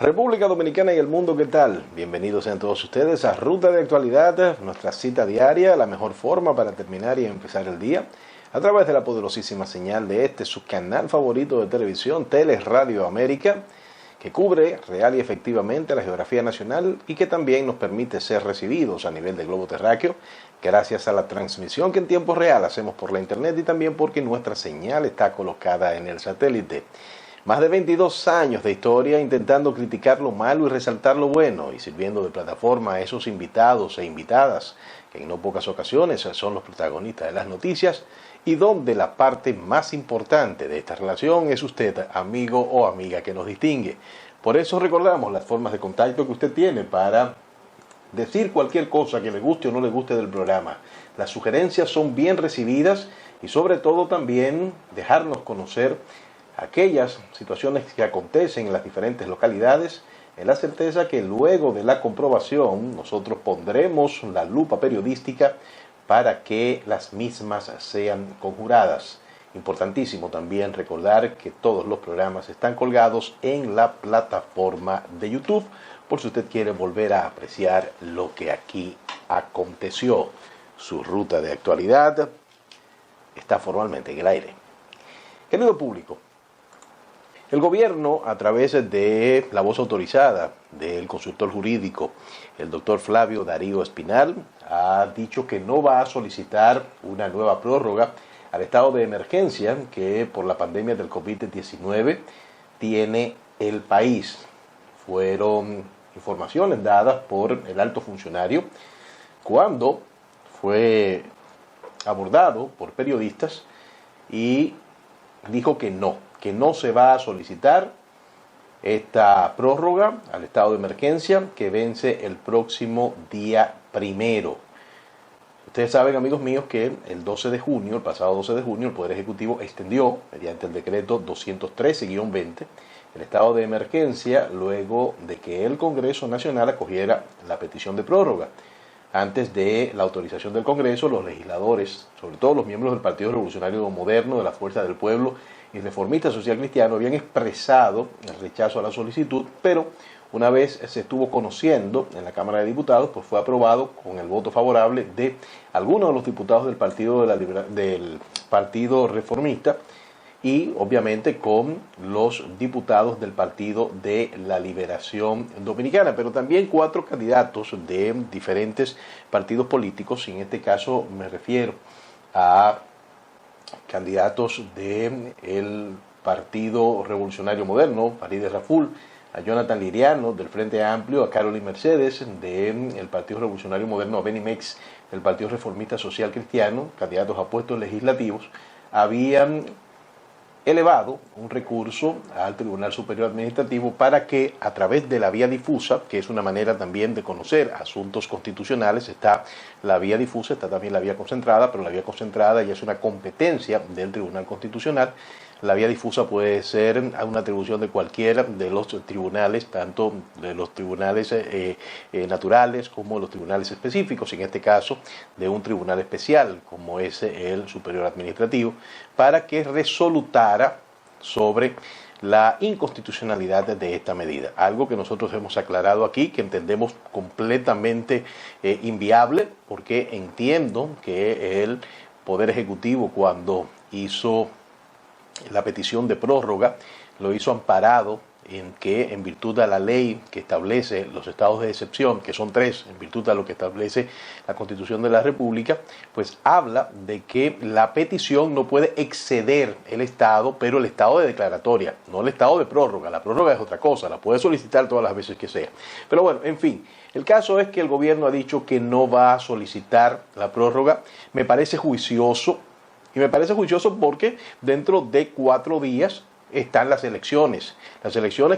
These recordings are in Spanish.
República Dominicana y el mundo, ¿qué tal? Bienvenidos sean todos ustedes a Ruta de Actualidad, nuestra cita diaria, la mejor forma para terminar y empezar el día, a través de la poderosísima señal de su canal favorito de televisión, Radio América, que cubre real y efectivamente la geografía nacional y que también nos permite ser recibidos a nivel del globo terráqueo, gracias a la transmisión que en tiempo real hacemos por la internet y también porque nuestra señal está colocada en el satélite. Más de 22 años de historia intentando criticar lo malo y resaltar lo bueno y sirviendo de plataforma a esos invitados e invitadas que en no pocas ocasiones son los protagonistas de las noticias y donde la parte más importante de esta relación es usted, amigo o amiga que nos distingue. Por eso recordamos las formas de contacto que usted tiene para decir cualquier cosa que le guste o no le guste del programa. Las sugerencias son bien recibidas y sobre todo también dejarnos conocer aquellas situaciones que acontecen en las diferentes localidades, en la certeza que luego de la comprobación nosotros pondremos la lupa periodística para que las mismas sean conjuradas. Importantísimo también recordar que todos los programas están colgados en la plataforma de YouTube, por si usted quiere volver a apreciar lo que aquí aconteció. Su ruta de actualidad está formalmente en el aire. Querido público, el gobierno, a través de la voz autorizada del consultor jurídico, el doctor Flavio Darío Espinal, ha dicho que no va a solicitar una nueva prórroga al estado de emergencia que por la pandemia del COVID-19 tiene el país. Fueron informaciones dadas por el alto funcionario cuando fue abordado por periodistas y dijo que no se va a solicitar esta prórroga al estado de emergencia que vence el próximo día 1. Ustedes saben, amigos míos, que el pasado 12 de junio, el Poder Ejecutivo extendió, mediante el decreto 213-20, el estado de emergencia luego de que el Congreso Nacional acogiera la petición de prórroga. Antes de la autorización del Congreso, los legisladores, sobre todo los miembros del Partido Revolucionario Moderno, de la Fuerza del Pueblo y Reformista Social Cristiano, habían expresado el rechazo a la solicitud, pero una vez se estuvo conociendo en la Cámara de Diputados, pues fue aprobado con el voto favorable de algunos de los diputados del Partido Reformista y obviamente con los diputados del Partido de la Liberación Dominicana, pero también 4 candidatos de diferentes partidos políticos, y en este caso me refiero a candidatos del Partido Revolucionario Moderno, Farideh Raful, a Jonathan Liriano del Frente Amplio, a Carolyn Mercedes del Partido Revolucionario Moderno, a Benny Mex del Partido Reformista Social Cristiano, candidatos a puestos legislativos, habían elevado un recurso al Tribunal Superior Administrativo para que a través de la vía difusa, que es una manera también de conocer asuntos constitucionales, está la vía difusa, está también la vía concentrada, pero la vía concentrada ya es una competencia del Tribunal Constitucional. La vía difusa puede ser una atribución de cualquiera de los tribunales, tanto de los tribunales naturales como de los tribunales específicos, en este caso de un tribunal especial como es el Superior Administrativo, para que resolutara sobre la inconstitucionalidad de esta medida. Algo que nosotros hemos aclarado aquí, que entendemos completamente inviable, porque entiendo que el Poder Ejecutivo, cuando hizo la petición de prórroga, lo hizo amparado en que, en virtud de la ley que establece los estados de excepción, que son 3, en virtud de lo que establece la Constitución de la República, pues habla de que la petición no puede exceder el estado, pero el estado de declaratoria, no el estado de prórroga. La prórroga es otra cosa, la puede solicitar todas las veces que sea. Pero bueno, en fin, el caso es que el gobierno ha dicho que no va a solicitar la prórroga. Me parece juicioso. Y me parece juicioso porque dentro de 4 días están las elecciones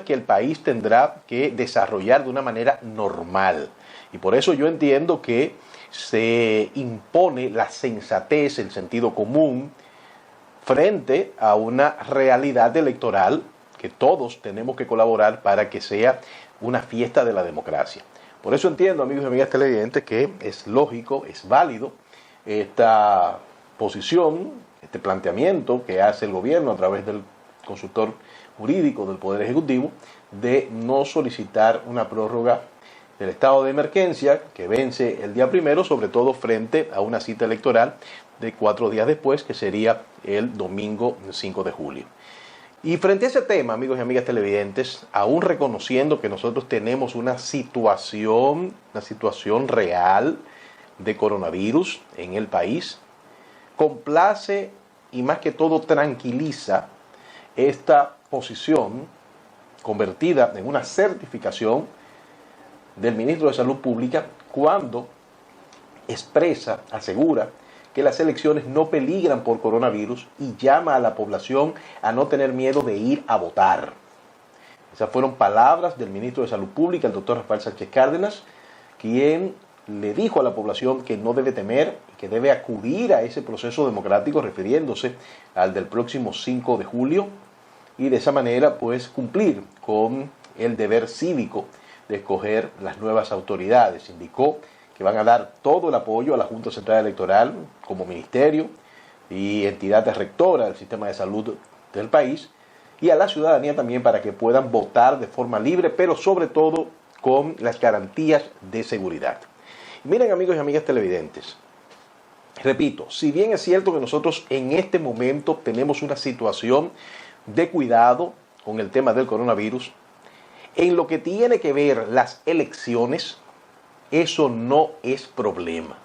que el país tendrá que desarrollar de una manera normal. Y por eso yo entiendo que se impone la sensatez, el sentido común, frente a una realidad electoral que todos tenemos que colaborar para que sea una fiesta de la democracia. Por eso entiendo, amigos y amigas televidentes, que es lógico, es válido esta posición, este planteamiento que hace el gobierno a través del consultor jurídico del Poder Ejecutivo de no solicitar una prórroga del estado de emergencia que vence el día 1, sobre todo frente a una cita electoral de 4 días después, que sería el domingo 5 de julio. Y frente a ese tema, amigos y amigas televidentes, aún reconociendo que nosotros tenemos una situación real de coronavirus en el país, complace y más que todo tranquiliza esta posición convertida en una certificación del ministro de Salud Pública cuando asegura que las elecciones no peligran por coronavirus y llama a la población a no tener miedo de ir a votar. Esas fueron palabras del ministro de Salud Pública, el doctor Rafael Sánchez Cárdenas, quien le dijo a la población que no debe temer, que debe acudir a ese proceso democrático, refiriéndose al del próximo 5 de julio, y de esa manera pues cumplir con el deber cívico de escoger las nuevas autoridades. Indicó que van a dar todo el apoyo a la Junta Central Electoral como ministerio y entidad rectora del sistema de salud del país, y a la ciudadanía también para que puedan votar de forma libre, pero sobre todo con las garantías de seguridad. Miren, amigos y amigas televidentes, repito, si bien es cierto que nosotros en este momento tenemos una situación de cuidado con el tema del coronavirus, en lo que tiene que ver las elecciones, eso no es problema.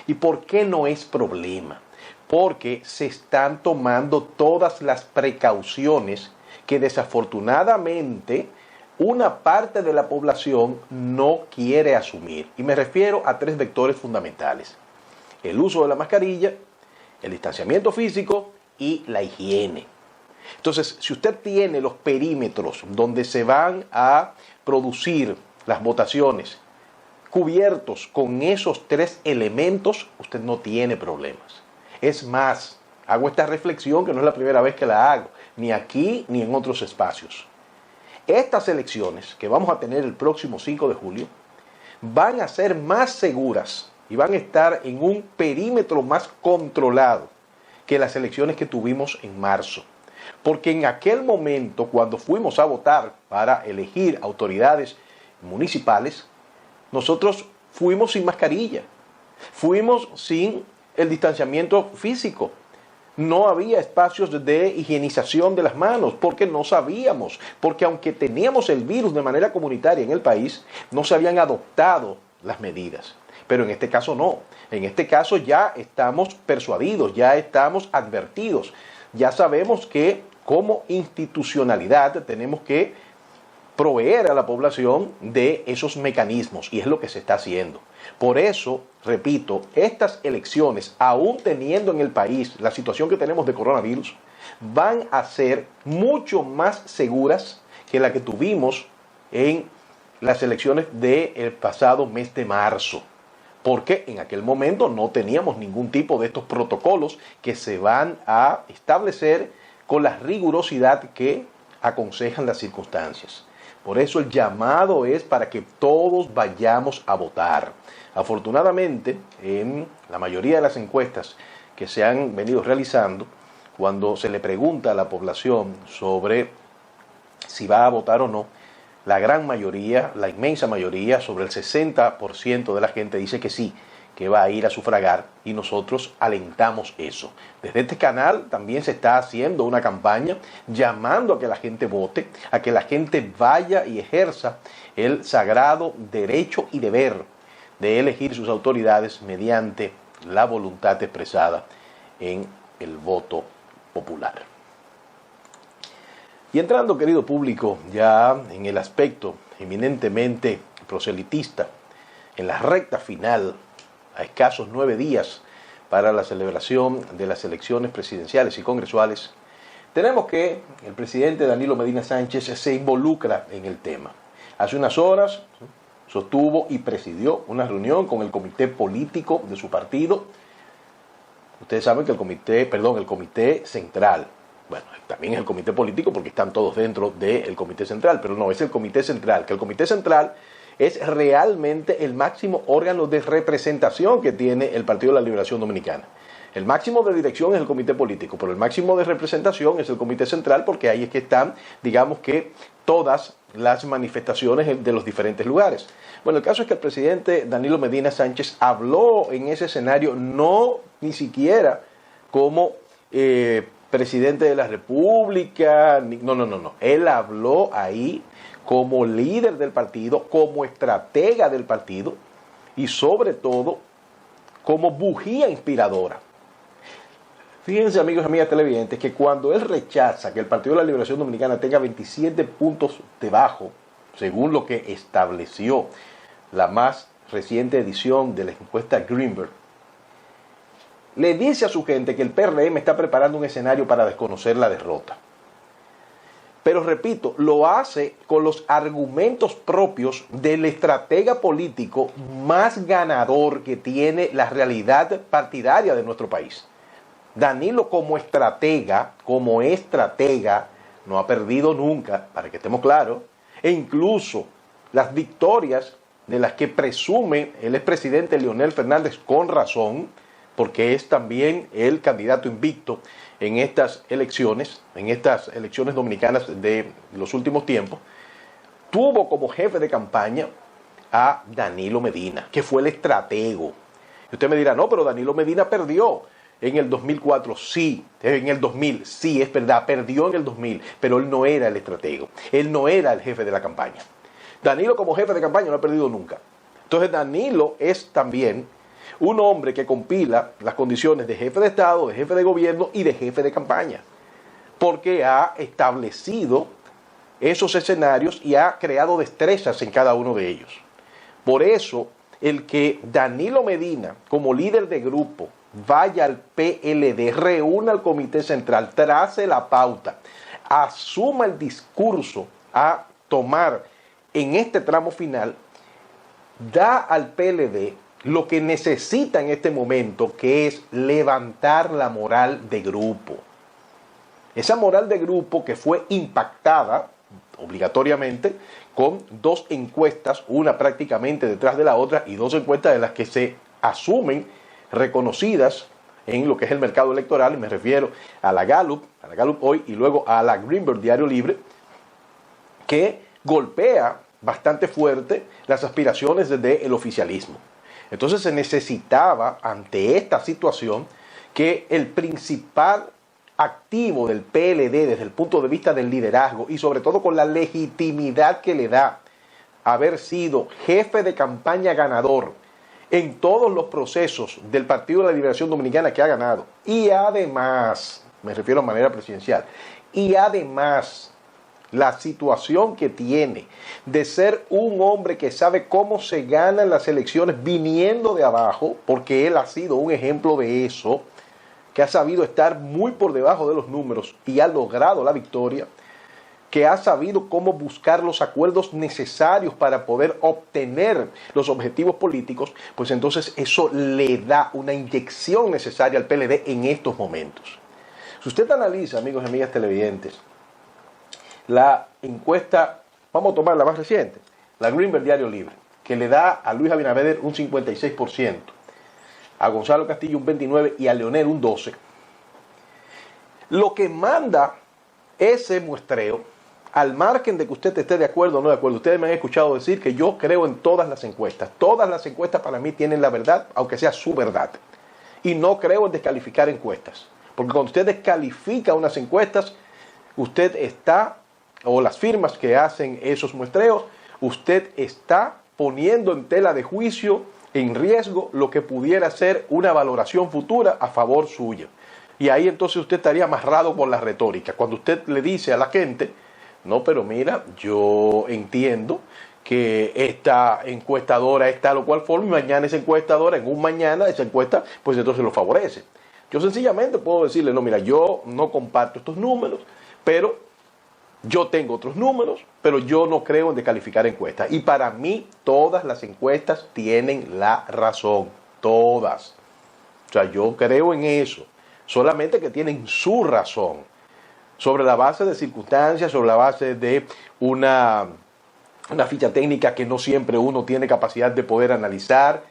¿Y por qué no es problema? Porque se están tomando todas las precauciones que desafortunadamente una parte de la población no quiere asumir. Y me refiero a 3 vectores fundamentales: el uso de la mascarilla, el distanciamiento físico y la higiene. Entonces, si usted tiene los perímetros donde se van a producir las votaciones cubiertos con esos 3 elementos, usted no tiene problemas. Es más, hago esta reflexión que no es la primera vez que la hago, ni aquí ni en otros espacios. Estas elecciones que vamos a tener el próximo 5 de julio van a ser más seguras y van a estar en un perímetro más controlado que las elecciones que tuvimos en marzo. Porque en aquel momento, cuando fuimos a votar para elegir autoridades municipales, nosotros fuimos sin mascarilla, fuimos sin el distanciamiento físico. No había espacios de higienización de las manos porque no sabíamos, porque aunque teníamos el virus de manera comunitaria en el país, no se habían adoptado las medidas. Pero en este caso no, en este caso ya estamos persuadidos, ya estamos advertidos, ya sabemos que como institucionalidad tenemos que proveer a la población de esos mecanismos, y es lo que se está haciendo. Por eso, repito, estas elecciones, aún teniendo en el país la situación que tenemos de coronavirus, van a ser mucho más seguras que la que tuvimos en las elecciones del pasado mes de marzo, porque en aquel momento no teníamos ningún tipo de estos protocolos que se van a establecer con la rigurosidad que aconsejan las circunstancias. Por eso el llamado es para que todos vayamos a votar. Afortunadamente, en la mayoría de las encuestas que se han venido realizando, cuando se le pregunta a la población sobre si va a votar o no, la gran mayoría, la inmensa mayoría, sobre el 60% de la gente dice que sí, que va a ir a sufragar, y nosotros alentamos eso. Desde este canal también se está haciendo una campaña llamando a que la gente vote, a que la gente vaya y ejerza el sagrado derecho y deber de elegir sus autoridades mediante la voluntad expresada en el voto popular. Y entrando, querido público, ya en el aspecto eminentemente proselitista, en la recta final, a escasos 9 días para la celebración de las elecciones presidenciales y congresuales, tenemos que el presidente Danilo Medina Sánchez se involucra en el tema. Hace unas horas sostuvo y presidió una reunión con el comité político de su partido. Ustedes saben que el comité central, bueno, también es el comité político porque están todos dentro del comité central, pero no, es el comité central, que el comité central es realmente el máximo órgano de representación que tiene el Partido de la Liberación Dominicana. El máximo de dirección es el comité político, pero el máximo de representación es el comité central, porque ahí es que están, digamos que, todas las manifestaciones de los diferentes lugares. Bueno, el caso es que el presidente Danilo Medina Sánchez habló en ese escenario, no ni siquiera como presidente de la República, no. Él habló ahí como líder del partido, como estratega del partido y sobre todo como bujía inspiradora. Fíjense, amigos y amigas televidentes, que cuando él rechaza que el Partido de la Liberación Dominicana tenga 27 puntos debajo, según lo que estableció la más reciente edición de la encuesta Greenberg, le dice a su gente que el PRM está preparando un escenario para desconocer la derrota. Pero repito, lo hace con los argumentos propios del estratega político más ganador que tiene la realidad partidaria de nuestro país. Danilo como estratega, no ha perdido nunca, para que estemos claros, e incluso las victorias de las que presume el expresidente Leonel Fernández con razón, porque es también el candidato invicto en estas elecciones dominicanas de los últimos tiempos, tuvo como jefe de campaña a Danilo Medina, que fue el estratego. Y usted me dirá, no, pero Danilo Medina perdió en el 2004, sí, en el 2000, sí, es verdad, perdió en el 2000, pero él no era el estratego, él no era el jefe de la campaña. Danilo como jefe de campaña no ha perdido nunca. Entonces Danilo es también un hombre que compila las condiciones de jefe de Estado, de jefe de gobierno y de jefe de campaña, porque ha establecido esos escenarios y ha creado destrezas en cada uno de ellos. Por eso, el que Danilo Medina, como líder de grupo, vaya al PLD, reúna al comité central, trace la pauta, asuma el discurso a tomar en este tramo final, da al PLD lo que necesita en este momento, que es levantar la moral de grupo. Esa moral de grupo que fue impactada obligatoriamente con dos encuestas, una prácticamente detrás de la otra, y dos encuestas de las que se asumen reconocidas en lo que es el mercado electoral, y me refiero a la Gallup hoy y luego a la Greenberg Diario Libre, que golpea bastante fuerte las aspiraciones del oficialismo. Entonces se necesitaba, ante esta situación, que el principal activo del PLD desde el punto de vista del liderazgo y sobre todo con la legitimidad que le da haber sido jefe de campaña ganador en todos los procesos del Partido de la Liberación Dominicana que ha ganado, y además, me refiero a manera presidencial, y además la situación que tiene de ser un hombre que sabe cómo se ganan las elecciones viniendo de abajo, porque él ha sido un ejemplo de eso, que ha sabido estar muy por debajo de los números y ha logrado la victoria, que ha sabido cómo buscar los acuerdos necesarios para poder obtener los objetivos políticos, pues entonces eso le da una inyección necesaria al PLD en estos momentos. Si usted analiza, amigos y amigas televidentes, la encuesta, vamos a tomar la más reciente, la Greenberg Diario Libre, que le da a Luis Abinader un 56%, a Gonzalo Castillo un 29% y a Leonel un 12%. Lo que manda ese muestreo, al margen de que usted esté de acuerdo o no de acuerdo, ustedes me han escuchado decir que yo creo en todas las encuestas para mí tienen la verdad, aunque sea su verdad, y no creo en descalificar encuestas, porque cuando usted descalifica unas encuestas, usted está, o las firmas que hacen esos muestreos, usted está poniendo en tela de juicio, en riesgo, lo que pudiera ser una valoración futura a favor suya. Y ahí entonces usted estaría amarrado por la retórica. Cuando usted le dice a la gente, no, pero mira, yo entiendo que esta encuestadora es tal o cual forma, y mañana esa encuestadora, en un mañana esa encuesta, pues entonces lo favorece. Yo sencillamente puedo decirle, no, mira, yo no comparto estos números, pero yo tengo otros números, pero yo no creo en descalificar encuestas. Y para mí todas las encuestas tienen la razón, todas. O sea, yo creo en eso, solamente que tienen su razón, sobre la base de circunstancias, sobre la base de una ficha técnica que no siempre uno tiene capacidad de poder analizar.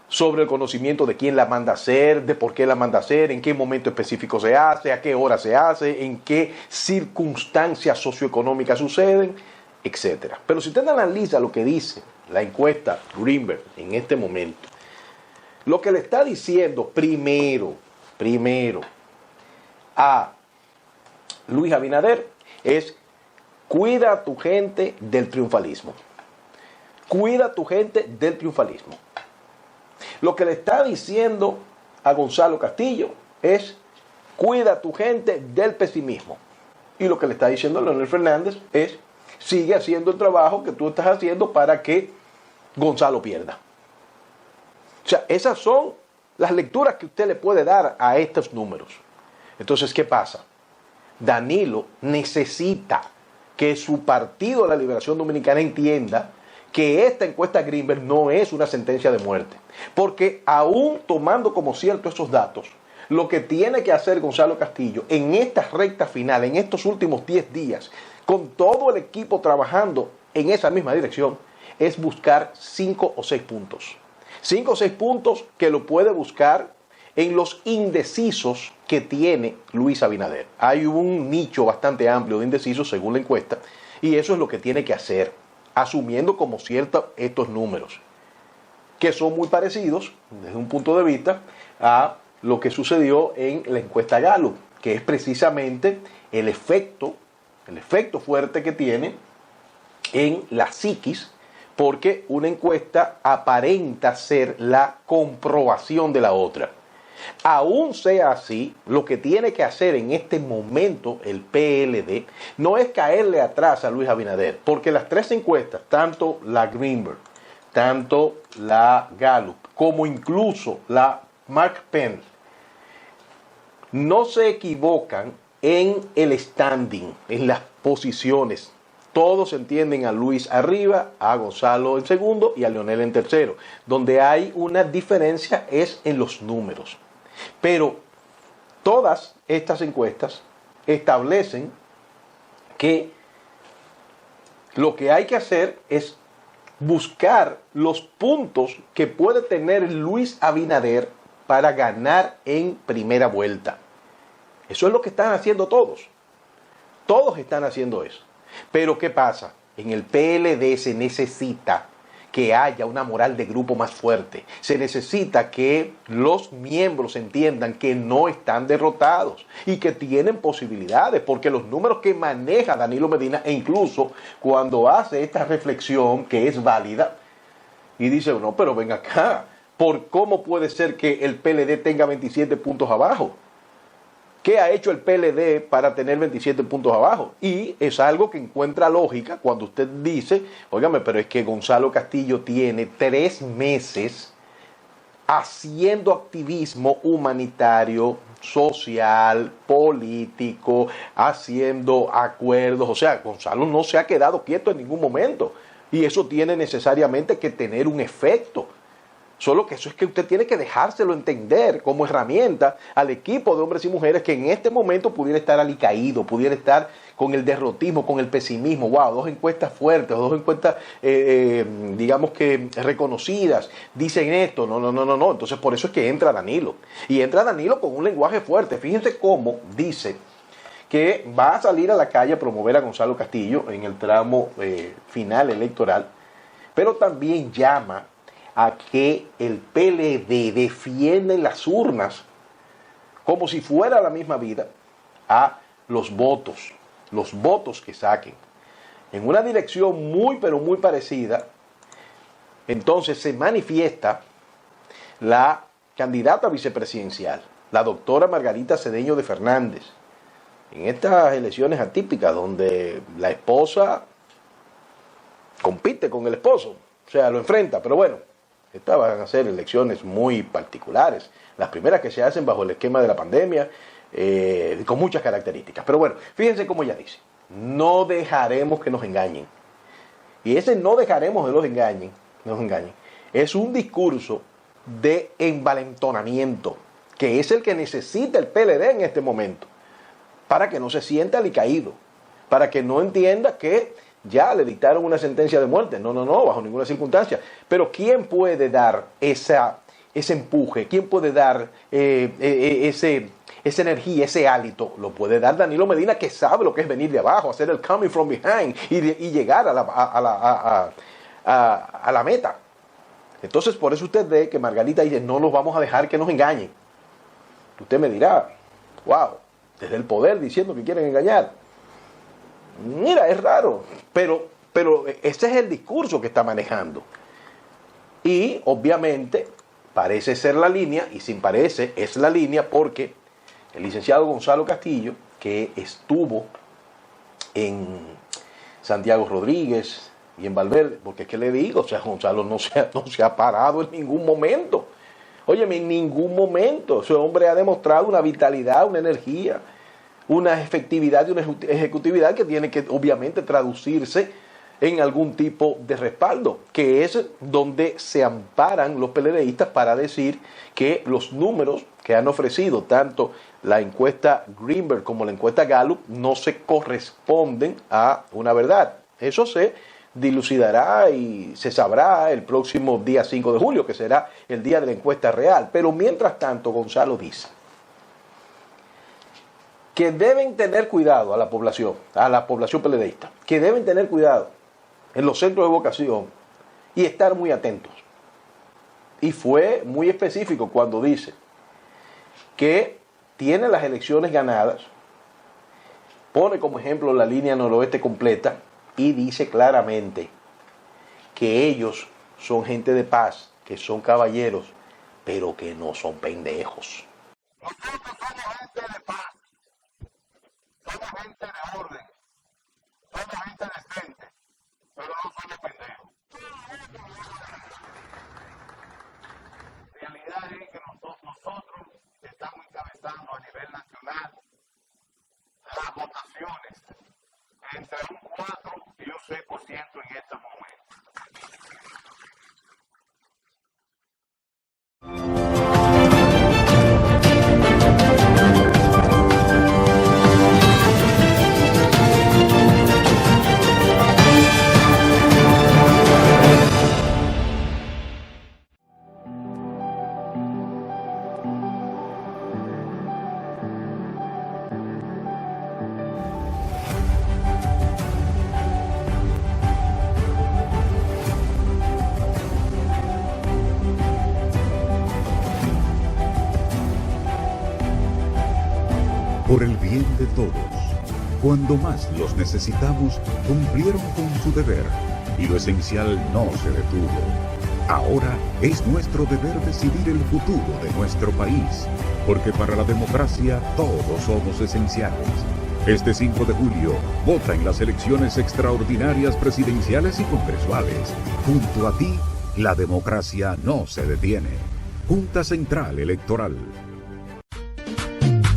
sobre el conocimiento de quién la manda a hacer, de por qué la manda a hacer, en qué momento específico se hace, a qué hora se hace, en qué circunstancias socioeconómicas suceden, etcétera. Pero si usted analiza lo que dice la encuesta Greenberg en este momento, lo que le está diciendo primero a Luis Abinader es: cuida a tu gente del triunfalismo. Cuida a tu gente del triunfalismo. Lo que le está diciendo a Gonzalo Castillo es: cuida a tu gente del pesimismo. Y lo que le está diciendo a Leonel Fernández es: sigue haciendo el trabajo que tú estás haciendo para que Gonzalo pierda. O sea, esas son las lecturas que usted le puede dar a estos números. Entonces, ¿qué pasa? Danilo necesita que su partido, la Liberación Dominicana, entienda que esta encuesta Greenberg no es una sentencia de muerte. Porque aún tomando como cierto esos datos, lo que tiene que hacer Gonzalo Castillo en esta recta final, en estos últimos 10 días, con todo el equipo trabajando en esa misma dirección, es buscar 5 o 6 puntos. 5 o 6 puntos que lo puede buscar en los indecisos que tiene Luis Abinader. Hay un nicho bastante amplio de indecisos según la encuesta, y eso es lo que tiene que hacer, asumiendo como cierto estos números, que son muy parecidos desde un punto de vista a lo que sucedió en la encuesta Gallup, que es precisamente el efecto fuerte que tiene en la psiquis, porque una encuesta aparenta ser la comprobación de la otra. Aún sea así, lo que tiene que hacer en este momento el PLD no es caerle atrás a Luis Abinader, porque las tres encuestas, tanto la Greenberg, tanto la Gallup, como incluso la Mark Penn, no se equivocan en el standing, en las posiciones. Todos entienden a Luis arriba, a Gonzalo en segundo y a Leonel en tercero. Donde hay una diferencia es en los números. Pero todas estas encuestas establecen que lo que hay que hacer es buscar los puntos que puede tener Luis Abinader para ganar en primera vuelta. Eso es lo que están haciendo todos. Todos están haciendo eso. Pero ¿qué pasa? En el PLD se necesita que haya una moral de grupo más fuerte. Se necesita que los miembros entiendan que no están derrotados y que tienen posibilidades, porque los números que maneja Danilo Medina, e incluso cuando hace esta reflexión que es válida, y dice, no, pero ven acá, ¿por cómo puede ser que el PLD tenga 27 puntos abajo? ¿Qué ha hecho el PLD para tener 27 puntos abajo? Y es algo que encuentra lógica cuando usted dice, óigame, pero es que Gonzalo Castillo tiene 3 meses haciendo activismo humanitario, social, político, haciendo acuerdos. O sea, Gonzalo no se ha quedado quieto en ningún momento. Y eso tiene necesariamente que tener un efecto. Solo que eso es que usted tiene que dejárselo entender como herramienta al equipo de hombres y mujeres que en este momento pudiera estar alicaído, pudiera estar con el derrotismo, con el pesimismo. Wow, 2 encuestas fuertes, 2 encuestas, digamos que reconocidas, dicen esto. No. Entonces por eso es que entra Danilo. Y entra Danilo con un lenguaje fuerte. Fíjense cómo dice que va a salir a la calle a promover a Gonzalo Castillo en el tramo final electoral, pero también llama a que el PLD defienda en las urnas, como si fuera la misma vida, a los votos que saquen. En una dirección muy, pero muy parecida, entonces se manifiesta la candidata vicepresidencial, la doctora Margarita Cedeño de Fernández, en estas elecciones atípicas donde la esposa compite con el esposo, o sea, lo enfrenta, pero bueno, estas van a ser elecciones muy particulares, las primeras que se hacen bajo el esquema de la pandemia, con muchas características. Pero bueno, fíjense cómo ella dice, no dejaremos que nos engañen. Y ese no dejaremos que nos engañen, es un discurso de envalentonamiento, que es el que necesita el PLD en este momento, para que no se sienta alicaído, para que no entienda que ya le dictaron una sentencia de muerte. No, bajo ninguna circunstancia. Pero ¿quién puede dar esa ese empuje? ¿Quién puede dar esa energía, ese hálito? Lo puede dar Danilo Medina, que sabe lo que es venir de abajo, hacer el coming from behind y llegar a la meta. Entonces, por eso usted ve que Margarita dice, no los vamos a dejar que nos engañen. Usted me dirá, wow, desde el poder diciendo que quieren engañar. Mira, es raro, pero ese es el discurso que está manejando. Y obviamente parece ser la línea, y sin parece es la línea, porque el licenciado Gonzalo Castillo, que estuvo en Santiago Rodríguez y en Valverde, porque es que le digo, o sea, Gonzalo no se ha parado en ningún momento. Óyeme, en ningún momento. Ese hombre ha demostrado una vitalidad, una energía, una efectividad y una ejecutividad que tiene que obviamente traducirse en algún tipo de respaldo, que es donde se amparan los PLDistas para decir que los números que han ofrecido tanto la encuesta Greenberg como la encuesta Gallup no se corresponden a una verdad. Eso se dilucidará y se sabrá el próximo día 5 de julio, que será el día de la encuesta real. Pero mientras tanto, Gonzalo dice que deben tener cuidado a la población PLDista, que deben tener cuidado en los centros de vocación y estar muy atentos. Y fue muy específico cuando dice que tiene las elecciones ganadas, pone como ejemplo la línea noroeste completa y dice claramente que ellos son gente de paz, que son caballeros, pero que no son pendejos. Nosotros somos gente de paz, somos gente de orden, somos gente decente, pero no somos pendejos. La realidad es que nosotros estamos encabezando a nivel nacional las votaciones entre un 4 y un 6% en estos momentos. Por el bien de todos, cuando más los necesitamos, cumplieron con su deber y lo esencial no se detuvo. Ahora es nuestro deber decidir el futuro de nuestro país, porque para la democracia todos somos esenciales. Este 5 de julio, vota en las elecciones extraordinarias presidenciales y congresuales. Junto a ti, la democracia no se detiene. Junta Central Electoral.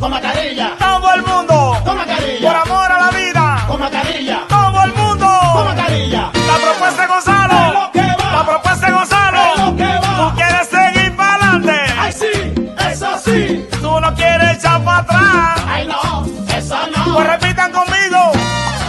Con mascarilla, todo el mundo, con mascarilla, por amor a la vida, con mascarilla, todo el mundo, con mascarilla. la propuesta de Gonzalo, Es lo que va, la propuesta de Gonzalo, es lo que va. tú quieres seguir para adelante, Ay sí, eso sí, tú no quieres echar para atrás, ay no, eso no. pues repitan conmigo,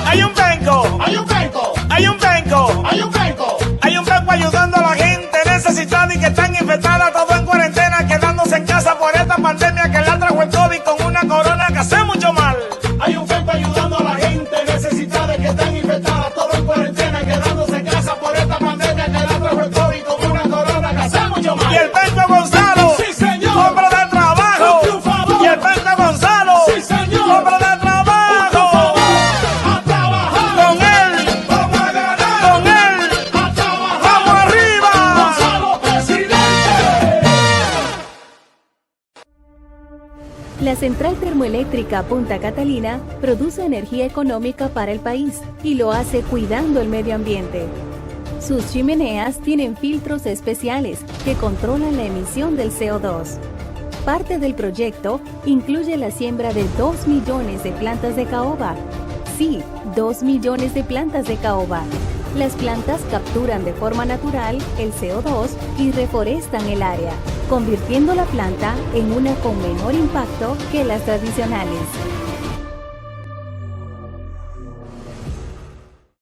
hay un penco, Hay un penco, hay un penco, hay un penco, hay un penco ayudando a la gente necesitada y que están infectadas, todo en cuarentena, quedándose en casa por esta pandemia que la trajo el COVID con una corona que hace mucho mal. hay un penco ayudando a la gente necesitada que están infectadas, todo en cuarentena, quedándose en casa por esta pandemia que la trajo el COVID con una corona que hace mucho mal. Y el penco Gonzalo, Sí, señor. hombre de trabajo, Un triunfador. y el penco Gonzalo, Sí, señor. hombre de trabajo, A trabajar, con él, vamos a ganar, con él, a trabajar, vamos arriba. Gonzalo presidente. La central termoeléctrica Punta Catalina produce energía económica para el país y lo hace cuidando el medio ambiente. Sus chimeneas tienen filtros especiales que controlan la emisión del CO2. Parte del proyecto incluye la siembra de 2 millones de plantas de caoba. Sí, 2 millones de plantas de caoba. Las plantas capturan de forma natural el CO2 y reforestan el área, convirtiendo la planta en una con menor impacto que las tradicionales.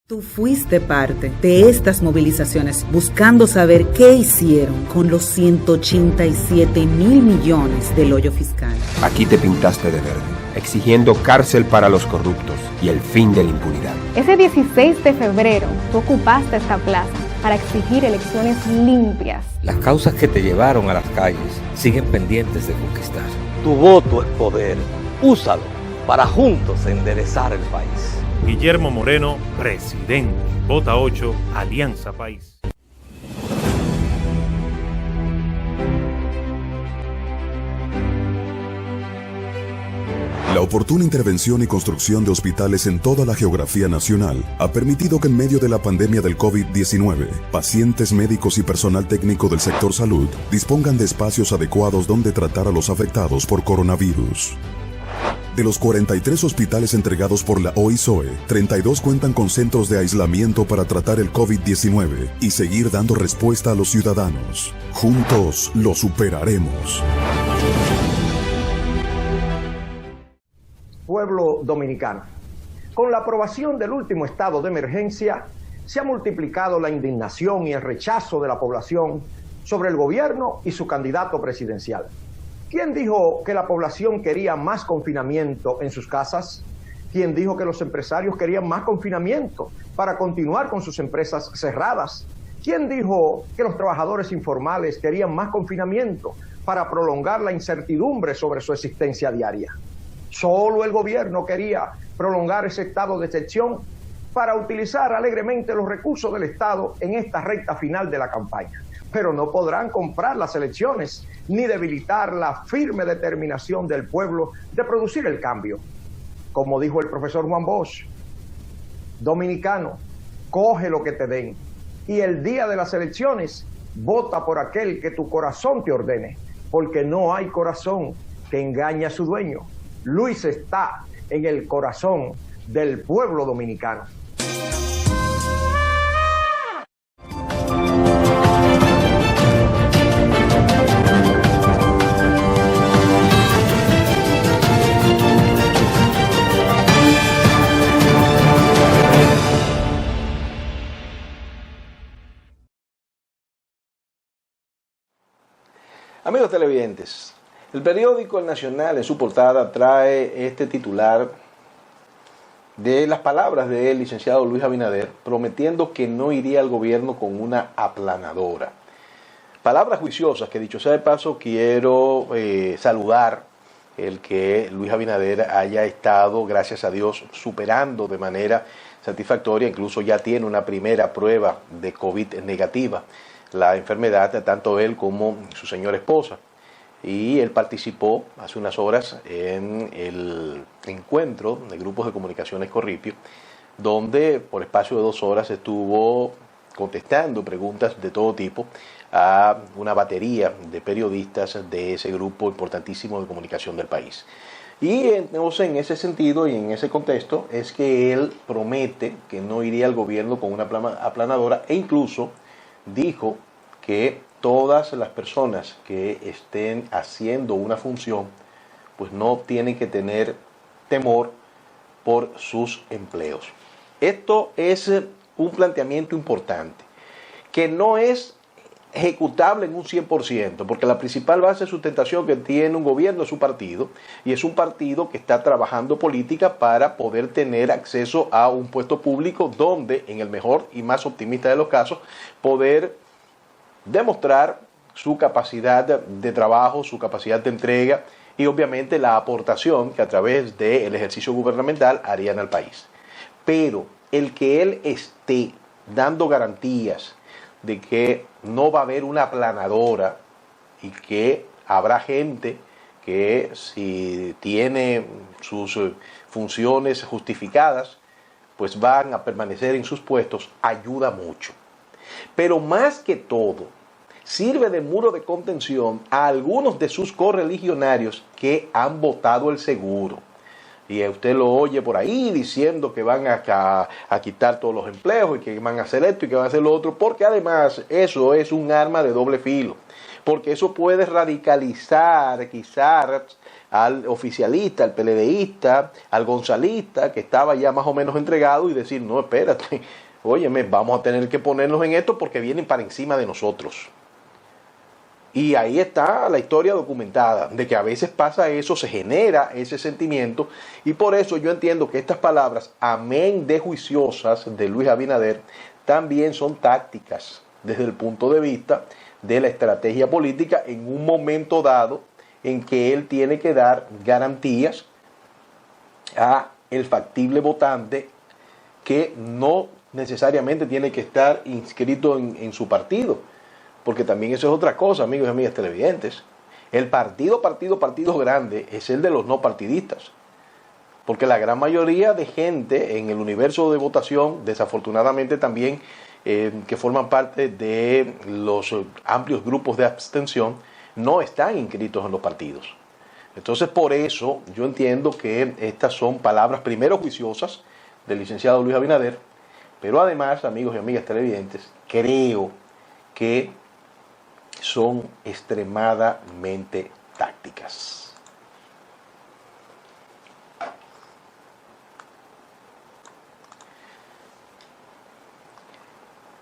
Tu Tú fuiste parte de estas movilizaciones buscando saber qué hicieron con los 187 mil millones del hoyo fiscal. Aquí te pintaste de verde, exigiendo cárcel para los corruptos y el fin de la impunidad. Ese 16 de febrero, tú ocupaste esta plaza para exigir elecciones limpias. Las causas que te llevaron a las calles siguen pendientes de conquistar. Tu voto es poder. Úsalo para juntos enderezar el país. Guillermo Moreno, presidente. Vota 8, Alianza País. La oportuna intervención y construcción de hospitales en toda la geografía nacional ha permitido que en medio de la pandemia del COVID-19, pacientes, médicos y personal técnico del sector salud dispongan de espacios adecuados donde tratar a los afectados por coronavirus. De los 43 hospitales entregados por la OISOE, 32 cuentan con centros de aislamiento para tratar el COVID-19 y seguir dando respuesta a los ciudadanos. Juntos lo superaremos. Pueblo dominicano, con la aprobación del último estado de emergencia, se ha multiplicado la indignación y el rechazo de la población sobre el gobierno y su candidato presidencial. ¿Quién dijo que la población quería más confinamiento en sus casas? ¿Quién dijo que los empresarios querían más confinamiento para continuar con sus empresas cerradas? ¿Quién dijo que los trabajadores informales querían más confinamiento para prolongar la incertidumbre sobre su existencia diaria? Solo el gobierno quería prolongar ese estado de excepción para utilizar alegremente los recursos del Estado en esta recta final de la campaña. Pero no podrán comprar las elecciones ni debilitar la firme determinación del pueblo de producir el cambio. Como dijo el profesor Juan Bosch, dominicano, coge lo que te den y el día de las elecciones vota por aquel que tu corazón te ordene, porque no hay corazón que engañe a su dueño. Luis está en el corazón del pueblo dominicano. Amigos televidentes, el periódico El Nacional en su portada trae este titular de las palabras del licenciado Luis Abinader prometiendo que no iría al gobierno con una aplanadora. Palabras juiciosas que, dicho sea de paso, quiero saludar el que Luis Abinader haya estado, gracias a Dios, superando de manera satisfactoria, incluso ya tiene una primera prueba de COVID negativa, la enfermedad, tanto él como su señora esposa. Y él participó hace unas horas en el encuentro de grupos de comunicaciones Corripio, donde por espacio de 2 horas estuvo contestando preguntas de todo tipo a una batería de periodistas de ese grupo importantísimo de comunicación del país. Y entonces, en ese sentido y en ese contexto es que él promete que no iría al gobierno con una aplanadora, e incluso dijo que todas las personas que estén haciendo una función pues no tienen que tener temor por sus empleos. Esto es un planteamiento importante que no es ejecutable en un 100%, porque la principal base de sustentación que tiene un gobierno es su partido, y es un partido que está trabajando política para poder tener acceso a un puesto público donde, en el mejor y más optimista de los casos, poder demostrar su capacidad de trabajo, su capacidad de entrega y obviamente la aportación que a través del ejercicio gubernamental harían al país. Pero el que él esté dando garantías de que no va a haber una aplanadora y que habrá gente que, si tiene sus funciones justificadas, pues van a permanecer en sus puestos, ayuda mucho. Pero más que todo, sirve de muro de contención a algunos de sus correligionarios que han votado el seguro. Y usted lo oye por ahí diciendo que van a quitar todos los empleos y que van a hacer esto y que van a hacer lo otro, porque además eso es un arma de doble filo, porque eso puede radicalizar quizás al oficialista, al PLDista, al gonzalista que estaba ya más o menos entregado y decir, no, espérate, óyeme, vamos a tener que ponernos en esto porque vienen para encima de nosotros. Y ahí está la historia documentada, de que a veces pasa eso, se genera ese sentimiento, y por eso yo entiendo que estas palabras, amén de juiciosas, de Luis Abinader, también son tácticas desde el punto de vista de la estrategia política en un momento dado en que él tiene que dar garantías a el factible votante que no necesariamente tiene que estar inscrito en su partido. Porque también eso es otra cosa, amigos y amigas televidentes. El partido grande es el de los no partidistas. Porque la gran mayoría de gente en el universo de votación, desafortunadamente también, que forman parte de los amplios grupos de abstención, no están inscritos en los partidos. Entonces, por eso yo entiendo que estas son palabras primero juiciosas del licenciado Luis Abinader, pero además, amigos y amigas televidentes, creo que son extremadamente tácticas.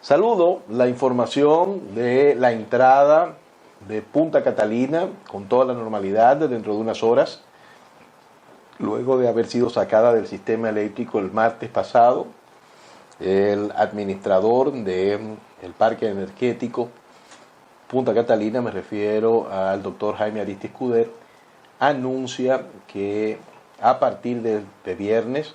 Saludo la información de la entrada de Punta Catalina con toda la normalidad dentro de unas horas, luego de haber sido sacada del sistema eléctrico el martes pasado. El administrador del parque energético Punta Catalina, me refiero al doctor Jaime Aristi Escuder, anuncia que a partir de viernes,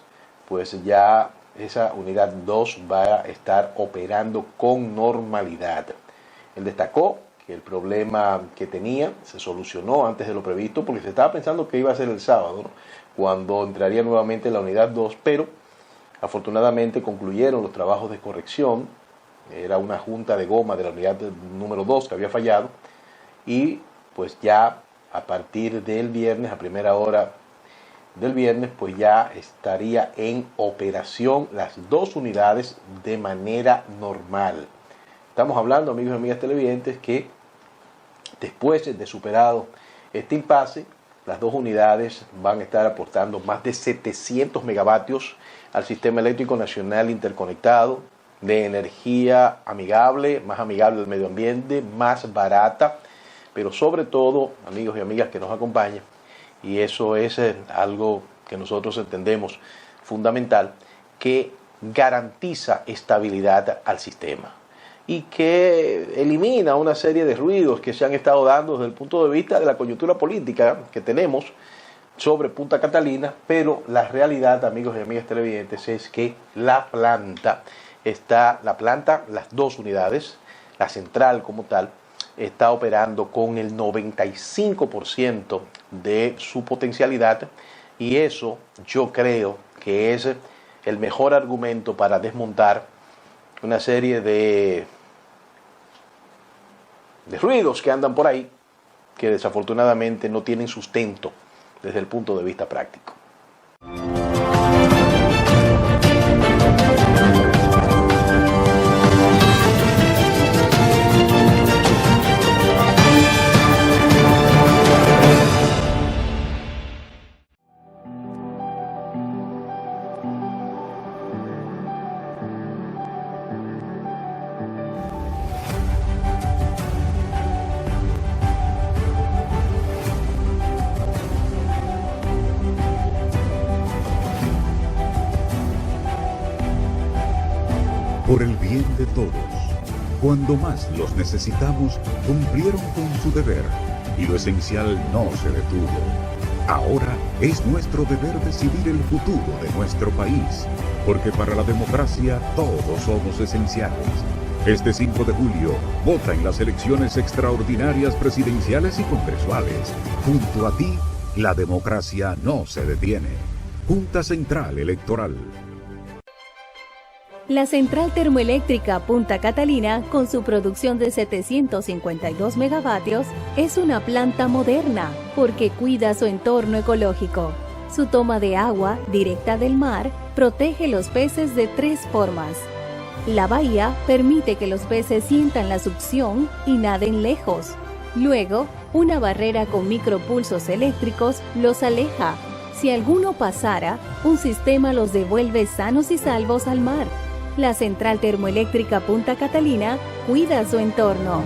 pues ya esa unidad 2 va a estar operando con normalidad. Él destacó que el problema que tenía se solucionó antes de lo previsto, porque se estaba pensando que iba a ser el sábado, ¿no?, cuando entraría nuevamente la unidad 2, pero afortunadamente concluyeron los trabajos de corrección. Era una junta de goma de la unidad número 2 que había fallado, y pues ya a partir del viernes, a primera hora del viernes, pues ya estaría en operación las dos unidades de manera normal. Estamos hablando, amigos y amigas televidentes, que después de superado este impasse, las dos unidades van a estar aportando más de 700 megavatios al sistema eléctrico nacional interconectado, de energía amigable, más amigable al medio ambiente, más barata, pero sobre todo, amigos y amigas que nos acompañan, y eso es algo que nosotros entendemos fundamental, que garantiza estabilidad al sistema y que elimina una serie de ruidos que se han estado dando desde el punto de vista de la coyuntura política que tenemos sobre Punta Catalina, pero la realidad, amigos y amigas televidentes, es que las dos unidades, la central como tal, está operando con el 95% de su potencialidad, y eso yo creo que es el mejor argumento para desmontar una serie de ruidos que andan por ahí, que desafortunadamente no tienen sustento desde el punto de vista práctico. Por el bien de todos, cuando más los necesitamos, cumplieron con su deber y lo esencial no se detuvo. Ahora es nuestro deber decidir el futuro de nuestro país, porque para la democracia todos somos esenciales. Este 5 de julio, vota en las elecciones extraordinarias presidenciales y congresuales. Junto a ti, la democracia no se detiene. Junta Central Electoral. La central termoeléctrica Punta Catalina, con su producción de 752 megavatios, es una planta moderna porque cuida su entorno ecológico. Su toma de agua, directa del mar, protege los peces de 3 formas. La bahía permite que los peces sientan la succión y naden lejos. Luego, una barrera con micropulsos eléctricos los aleja. Si alguno pasara, un sistema los devuelve sanos y salvos al mar. La Central Termoeléctrica Punta Catalina cuida su entorno.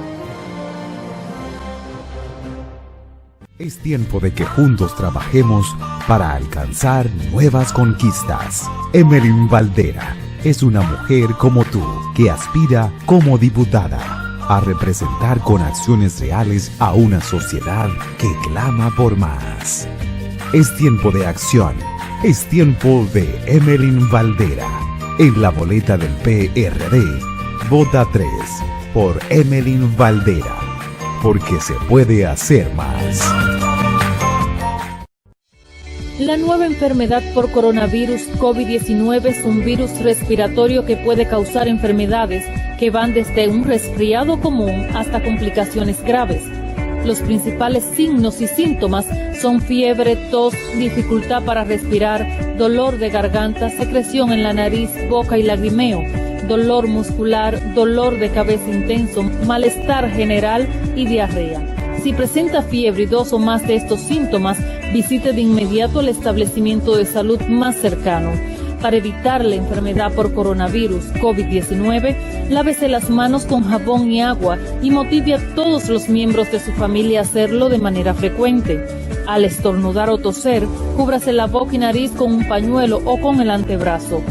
Es tiempo de que juntos trabajemos para alcanzar nuevas conquistas. Emelyn Valdera es una mujer como tú, que aspira como diputada a representar con acciones reales a una sociedad que clama por más. Es tiempo de acción. Es tiempo de Emelyn Valdera. En la boleta del PRD, vota 3 por Emelyn Valdera, porque se puede hacer más. La nueva enfermedad por coronavirus COVID-19 es un virus respiratorio que puede causar enfermedades que van desde un resfriado común hasta complicaciones graves. Los principales signos y síntomas son fiebre, tos, dificultad para respirar, dolor de garganta, secreción en la nariz, boca y lagrimeo, dolor muscular, dolor de cabeza intenso, malestar general y diarrea. Si presenta fiebre y 2 o más de estos síntomas, visite de inmediato el establecimiento de salud más cercano. Para evitar la enfermedad por coronavirus COVID-19, lávese las manos con jabón y agua y motive a todos los miembros de su familia a hacerlo de manera frecuente. Al estornudar o toser, cúbrase la boca y nariz con un pañuelo o con el antebrazo.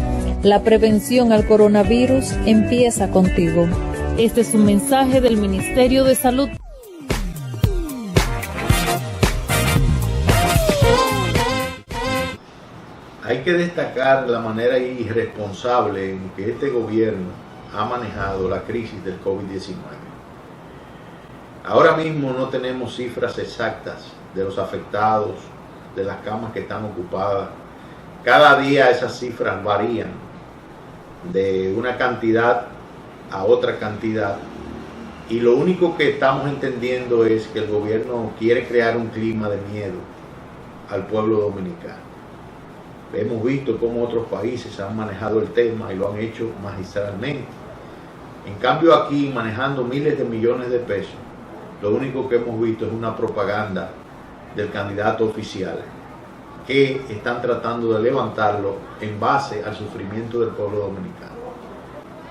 La prevención al coronavirus empieza contigo. Este es un mensaje del Ministerio de Salud. Hay que destacar la manera irresponsable en que este gobierno ha manejado la crisis del COVID-19. Ahora mismo no tenemos cifras exactas de los afectados, de las camas que están ocupadas. Cada día esas cifras varían de una cantidad a otra cantidad. Y lo único que estamos entendiendo es que el gobierno quiere crear un clima de miedo al pueblo dominicano. Hemos visto cómo otros países han manejado el tema y lo han hecho magistralmente. En cambio aquí, manejando miles de millones de pesos, lo único que hemos visto es una propaganda del candidato oficial, que están tratando de levantarlo en base al sufrimiento del pueblo dominicano.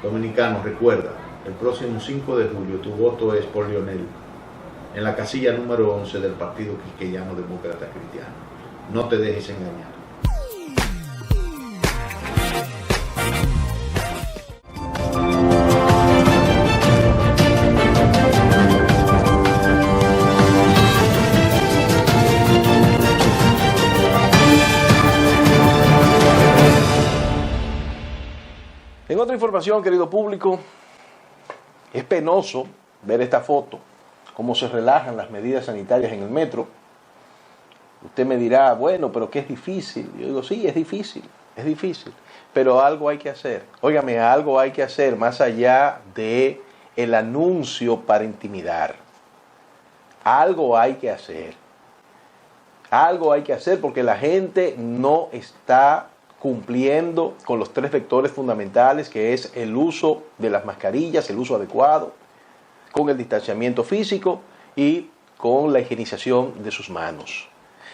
Dominicanos, recuerda, el próximo 5 de julio tu voto es por Leonel, en la casilla número 11 del Partido Quisqueyano Demócrata Cristiano. No te dejes engañar. En otra información, querido público, es penoso ver esta foto, cómo se relajan las medidas sanitarias en el metro. Usted me dirá, bueno, pero que es difícil. Yo digo, sí, es difícil, pero algo hay que hacer. Óigame, algo hay que hacer más allá de el anuncio para intimidar. Algo hay que hacer. Algo hay que hacer porque la gente no está cumpliendo con los 3 vectores fundamentales, que es el uso de las mascarillas, el uso adecuado, con el distanciamiento físico y con la higienización de sus manos.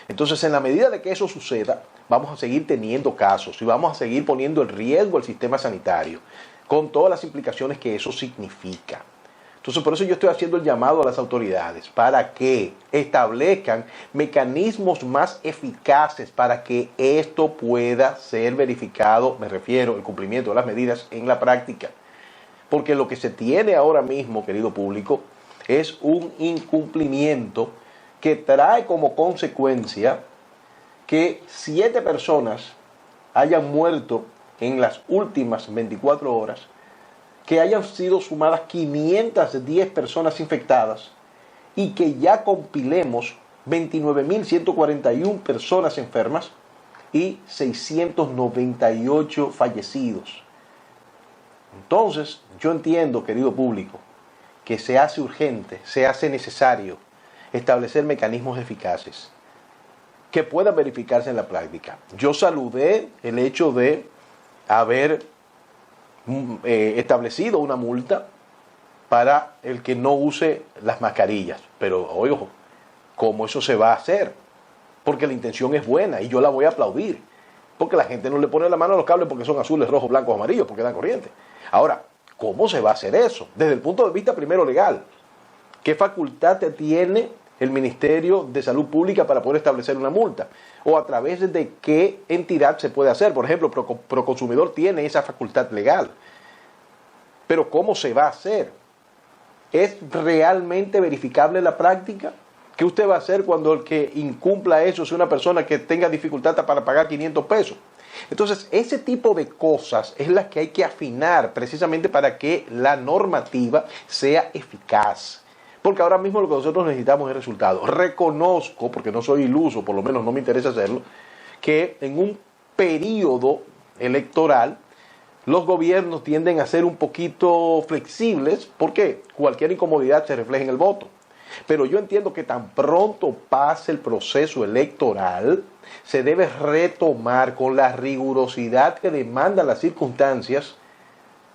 Entonces, en la medida de que eso suceda, vamos a seguir teniendo casos y vamos a seguir poniendo en riesgo el sistema sanitario, con todas las implicaciones que eso significa. Entonces, por eso yo estoy haciendo el llamado a las autoridades para que establezcan mecanismos más eficaces para que esto pueda ser verificado, me refiero al cumplimiento de las medidas en la práctica. Porque lo que se tiene ahora mismo, querido público, es un incumplimiento que trae como consecuencia que 7 personas hayan muerto en las últimas 24 horas, que hayan sido sumadas 510 personas infectadas y que ya compilemos 29.141 personas enfermas y 698 fallecidos. Entonces, yo entiendo, querido público, que se hace urgente, se hace necesario establecer mecanismos eficaces que puedan verificarse en la práctica. Yo saludé el hecho de haber establecido una multa para el que no use las mascarillas, pero oigo, ¿cómo eso se va a hacer? Porque la intención es buena y yo la voy a aplaudir, porque la gente no le pone la mano a los cables porque son azules, rojos, blancos, amarillos, porque dan corriente. Ahora, ¿cómo se va a hacer eso? Desde el punto de vista primero legal, ¿qué facultad tiene el Ministerio de Salud Pública para poder establecer una multa? ¿O a través de qué entidad se puede hacer? Por ejemplo, Proconsumidor tiene esa facultad legal. Pero ¿cómo se va a hacer? ¿Es realmente verificable la práctica? ¿Qué usted va a hacer cuando el que incumpla eso es una persona que tenga dificultad para pagar 500 pesos? Entonces, ese tipo de cosas es las que hay que afinar precisamente para que la normativa sea eficaz. Porque ahora mismo lo que nosotros necesitamos es resultados. Reconozco, porque no soy iluso, por lo menos no me interesa hacerlo, que en un periodo electoral los gobiernos tienden a ser un poquito flexibles porque cualquier incomodidad se refleja en el voto. Pero yo entiendo que tan pronto pase el proceso electoral, se debe retomar con la rigurosidad que demandan las circunstancias,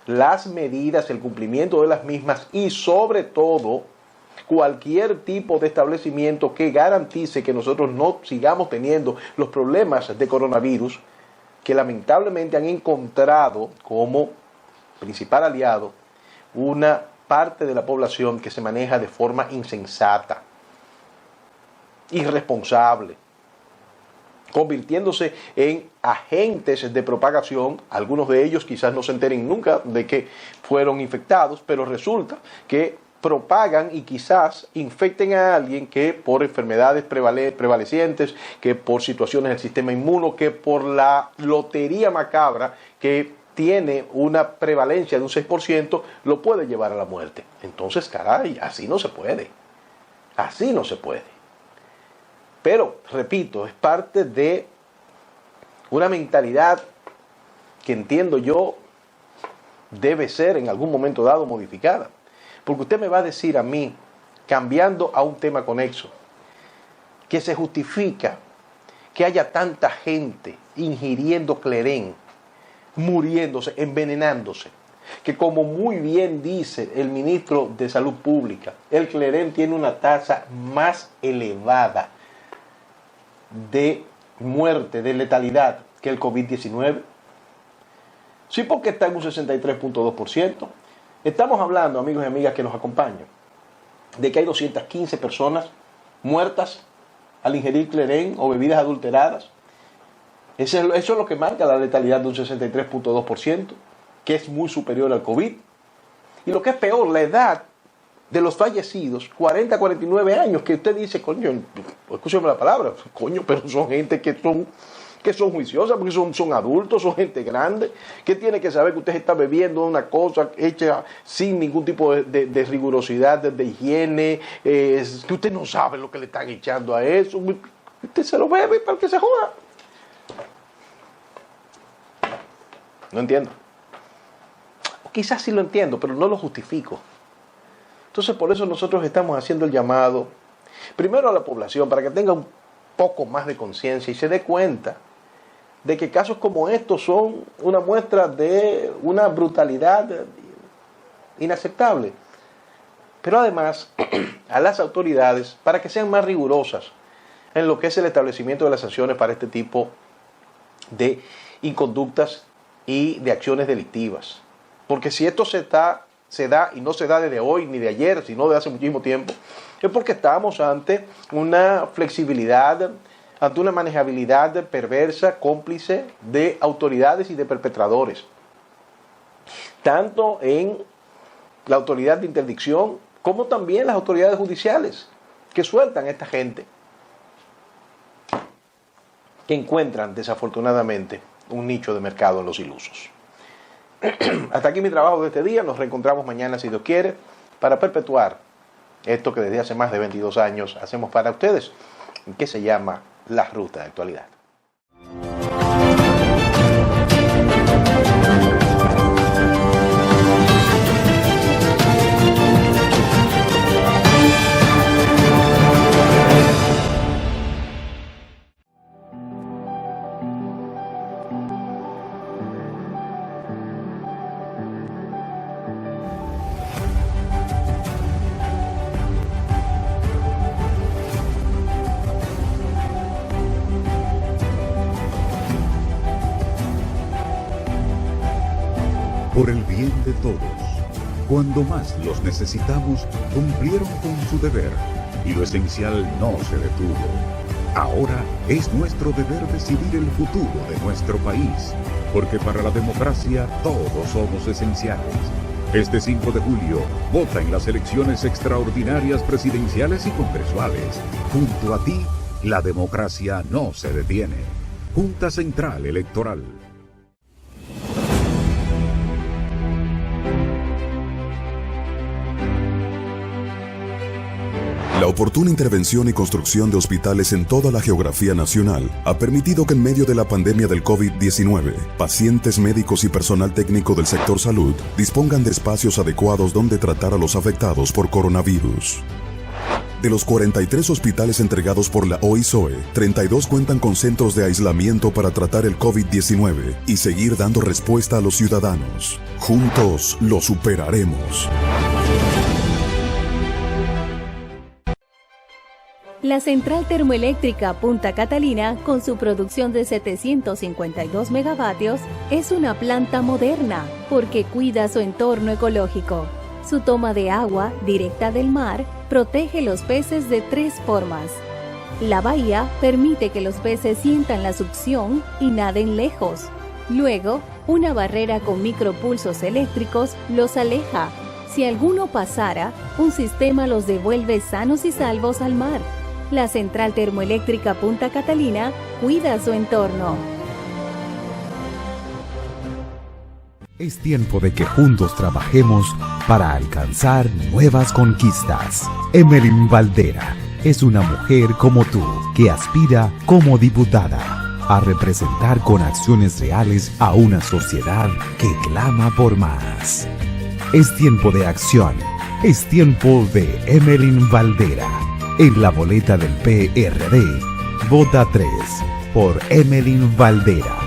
las medidas, el cumplimiento de las mismas y sobre todo cualquier tipo de establecimiento que garantice que nosotros no sigamos teniendo los problemas de coronavirus que lamentablemente han encontrado como principal aliado una parte de la población que se maneja de forma insensata, irresponsable, convirtiéndose en agentes de propagación. Algunos de ellos quizás no se enteren nunca de que fueron infectados, pero resulta que propagan y quizás infecten a alguien que por enfermedades prevalecientes, que por situaciones del sistema inmuno, que por la lotería macabra que tiene una prevalencia de un 6%, lo puede llevar a la muerte. Entonces, caray, así no se puede. Así no se puede. Pero, repito, es parte de una mentalidad que entiendo yo debe ser en algún momento dado modificada. Porque usted me va a decir a mí, cambiando a un tema conexo, que se justifica que haya tanta gente ingiriendo clerén, muriéndose, envenenándose, que como muy bien dice el ministro de Salud Pública, el clerén tiene una tasa más elevada de muerte, de letalidad que el COVID-19. Sí, porque está en un 63.2%. Estamos hablando, amigos y amigas que nos acompañan, de que hay 215 personas muertas al ingerir clerén o bebidas adulteradas. Eso es lo que marca la letalidad de un 63.2%, que es muy superior al COVID. Y lo que es peor, la edad de los fallecidos, 40 a 49 años, que usted dice, coño, escúcheme la palabra, coño, pero son gente que son juiciosas, porque son adultos, son gente grande, que tiene que saber que usted está bebiendo una cosa hecha sin ningún tipo de rigurosidad, de higiene, que usted no sabe lo que le están echando a eso, usted se lo bebe para que se joda. No entiendo. O quizás sí lo entiendo, pero no lo justifico. Entonces, por eso nosotros estamos haciendo el llamado, primero a la población, para que tenga un poco más de conciencia y se dé cuenta de que casos como estos son una muestra de una brutalidad inaceptable. Pero además, a las autoridades, para que sean más rigurosas en lo que es el establecimiento de las sanciones para este tipo de inconductas y de acciones delictivas. Porque si esto se da, y no se da desde hoy ni de ayer, sino de hace muchísimo tiempo, es porque estamos ante una flexibilidad, ante una manejabilidad perversa, cómplice de autoridades y de perpetradores. Tanto en la autoridad de interdicción, como también las autoridades judiciales, que sueltan a esta gente, que encuentran desafortunadamente un nicho de mercado en los ilusos. Hasta aquí mi trabajo de este día. Nos reencontramos mañana, si Dios quiere, para perpetuar esto que desde hace más de 22 años hacemos para ustedes, que se llama La Ruta de Actualidad. por el bien de todos. Cuando más los necesitamos, cumplieron con su deber y lo esencial no se detuvo. Ahora es nuestro deber decidir el futuro de nuestro país, porque para la democracia todos somos esenciales. Este 5 de julio, vota en las elecciones extraordinarias presidenciales y congresuales. Junto a ti, la democracia no se detiene. Junta Central Electoral. La oportuna intervención y construcción de hospitales en toda la geografía nacional ha permitido que en medio de la pandemia del COVID-19, pacientes, médicos y personal técnico del sector salud dispongan de espacios adecuados donde tratar a los afectados por coronavirus. De los 43 hospitales entregados por la OISOE, 32 cuentan con centros de aislamiento para tratar el COVID-19 y seguir dando respuesta a los ciudadanos. Juntos lo superaremos. La central termoeléctrica Punta Catalina, con su producción de 752 megavatios, es una planta moderna porque cuida su entorno ecológico. Su toma de agua, directa del mar, protege los peces de 3 formas. La bahía permite que los peces sientan la succión y naden lejos. Luego, una barrera con micropulsos eléctricos los aleja. Si alguno pasara, un sistema los devuelve sanos y salvos al mar. La central termoeléctrica Punta Catalina cuida su entorno. Es tiempo de que juntos trabajemos para alcanzar nuevas conquistas. Emelyn Valdera es una mujer como tú que aspira como diputada a representar con acciones reales a una sociedad que clama por más. Es tiempo de acción. Es tiempo de Emelyn Valdera. En la boleta del PRD, vota 3 por Emelyn Valdera,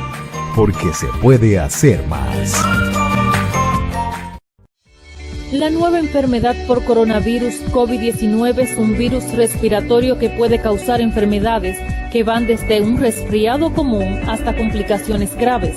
porque se puede hacer más. La nueva enfermedad por coronavirus COVID-19 es un virus respiratorio que puede causar enfermedades que van desde un resfriado común hasta complicaciones graves.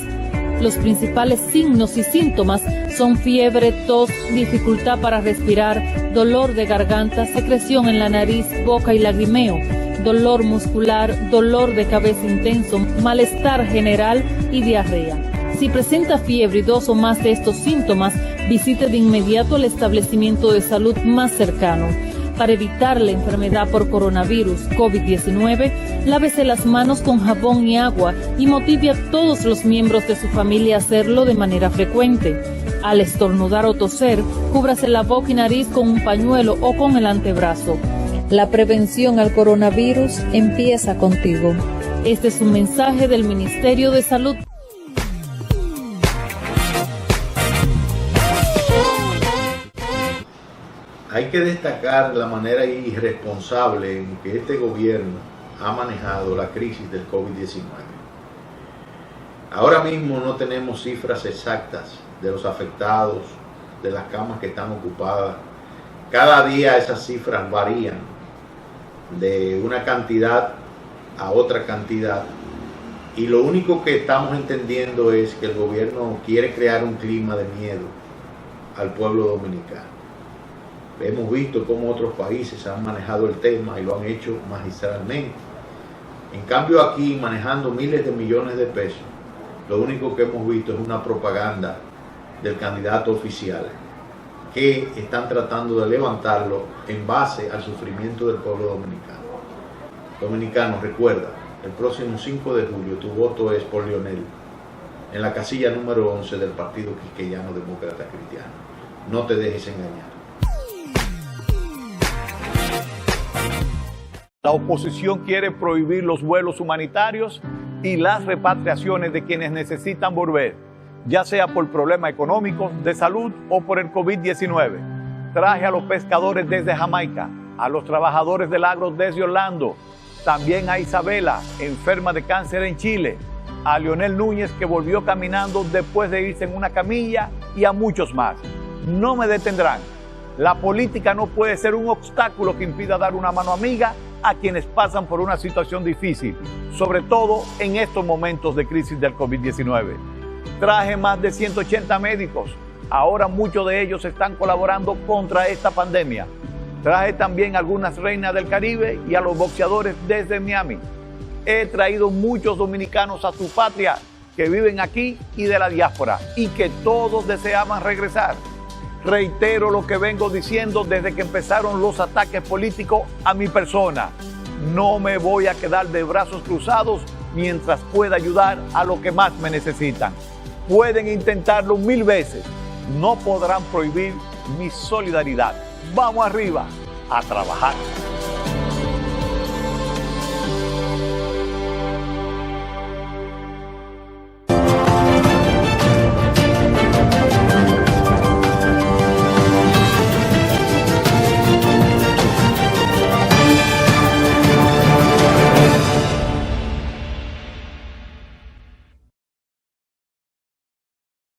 Los principales signos y síntomas son fiebre, tos, dificultad para respirar, dolor de garganta, secreción en la nariz, boca y lagrimeo, dolor muscular, dolor de cabeza intenso, malestar general y diarrea. Si presenta fiebre y 2 o más de estos síntomas, visite de inmediato el establecimiento de salud más cercano. Para evitar la enfermedad por coronavirus COVID-19, lávese las manos con jabón y agua y motive a todos los miembros de su familia a hacerlo de manera frecuente. Al estornudar o toser, cúbrase la boca y nariz con un pañuelo o con el antebrazo. La prevención al coronavirus empieza contigo. Este es un mensaje del Ministerio de Salud. Hay que destacar la manera irresponsable en que este gobierno ha manejado la crisis del COVID-19. Ahora mismo no tenemos cifras exactas de los afectados, de las camas que están ocupadas. Cada día esas cifras varían de una cantidad a otra cantidad. Y lo único que estamos entendiendo es que el gobierno quiere crear un clima de miedo al pueblo dominicano. Hemos visto cómo otros países han manejado el tema y lo han hecho magistralmente. En cambio aquí, manejando miles de millones de pesos, lo único que hemos visto es una propaganda del candidato oficial que están tratando de levantarlo en base al sufrimiento del pueblo dominicano. Dominicanos, recuerda, el próximo 5 de julio tu voto es por Leonel, en la casilla número 11 del Partido Quisqueyano Demócrata Cristiano. No te dejes engañar. La oposición quiere prohibir los vuelos humanitarios y las repatriaciones de quienes necesitan volver, ya sea por problemas económicos, de salud o por el COVID-19. Traje a los pescadores desde Jamaica, a los trabajadores del agro desde Orlando, también a Isabela, enferma de cáncer en Chile, a Leonel Núñez, que volvió caminando después de irse en una camilla, y a muchos más. No me detendrán. La política no puede ser un obstáculo que impida dar una mano amiga a quienes pasan por una situación difícil, sobre todo en estos momentos de crisis del COVID-19. Traje más de 180 médicos. Ahora muchos de ellos están colaborando contra esta pandemia. Traje también algunas reinas del Caribe y a los boxeadores desde Miami. He traído muchos dominicanos a su patria que viven aquí y de la diáspora y que todos deseaban regresar. Reitero lo que vengo diciendo desde que empezaron los ataques políticos a mi persona. No me voy a quedar de brazos cruzados mientras pueda ayudar a los que más me necesitan. Pueden intentarlo 1000 veces. No podrán prohibir mi solidaridad. Vamos arriba a trabajar.